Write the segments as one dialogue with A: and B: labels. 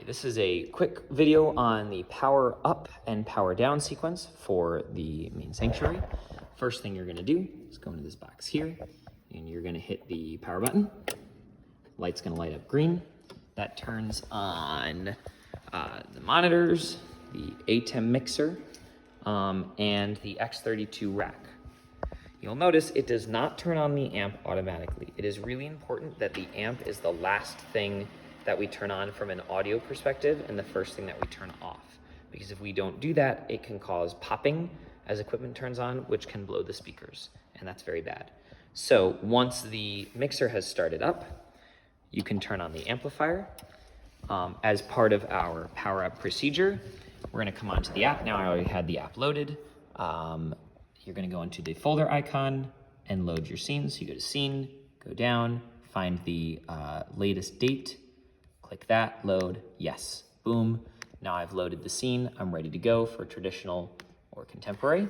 A: This is a quick video on the power up and power down sequence for the main sanctuary. First thing you're gonna do is go into this box here and you're gonna hit the power button. Light's gonna light up green. That turns on the monitors, the ATEM mixer, and the X32 rack. You'll notice it does not turn on the amp automatically. It is really important that the amp is the last thing that we turn on from an audio perspective and the first thing that we turn off. Because if we don't do that, it can cause popping as equipment turns on, which can blow the speakers, and that's very bad. So once the mixer has started up, you can turn on the amplifier. As part of our power up procedure, we're gonna come onto the app. Now I already had the app loaded. You're gonna go into the folder icon and load your scene. So you go to scene, go down, find the latest date, click that, load, yes, boom. Now I've loaded the scene. I'm ready to go for traditional or contemporary.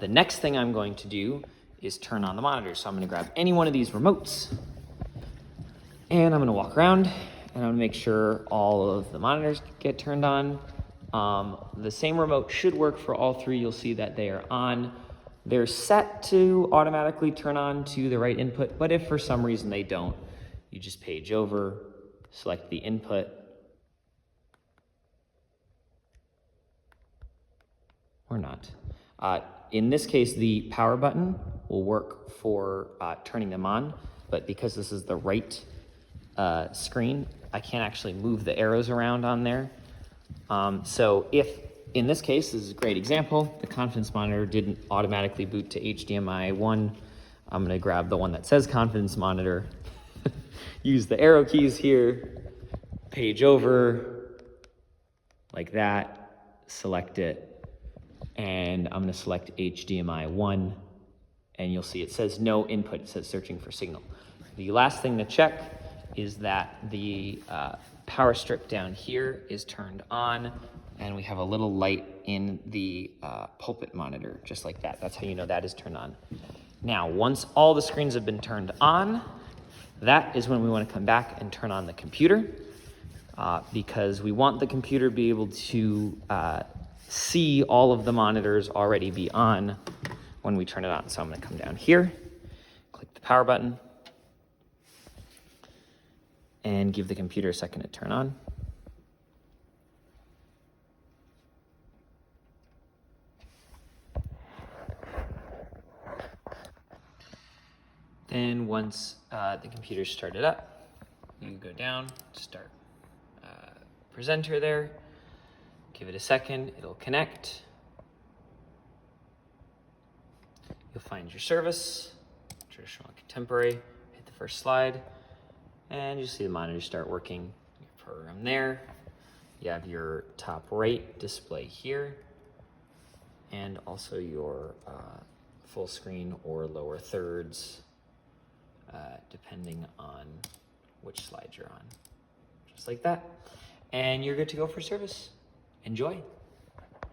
A: The next thing I'm going to do is turn on the monitor. So I'm gonna grab any one of these remotes and I'm gonna walk around and I'm gonna make sure all of the monitors get turned on. The same remote should work for all three. You'll see that they are on. They're set to automatically turn on to the right input, but if for some reason they don't, you just page over, select the input, or not. In this case, the power button will work for turning them on, but because this is the right screen, I can't actually move the arrows around on there. So if, in this case, this is a great example, the confidence monitor didn't automatically boot to HDMI 1, I'm gonna grab the one that says confidence monitor, use the arrow keys here, page over, like that, select it, and I'm gonna select HDMI 1, and you'll see it says no input, it says searching for signal. The last thing to check is that the power strip down here is turned on, and we have a little light in the pulpit monitor, just like that. That's how you know that is turned on. Now, once all the screens have been turned on, that is when we want to come back and turn on the computer, because we want the computer to be able to see all of the monitors already be on when we turn it on. So I'm going to come down here, click the power button, and give the computer a second to turn on. Then once the computer's started up, you go down, start presenter there, give it a second, it'll connect. You'll find your service, traditional, contemporary, hit the first slide, and you'll see the monitors start working. Your program there. You have your top right display here, and also your full screen or lower thirds, depending on which slide you're on. Just like that. And you're good to go for service. Enjoy.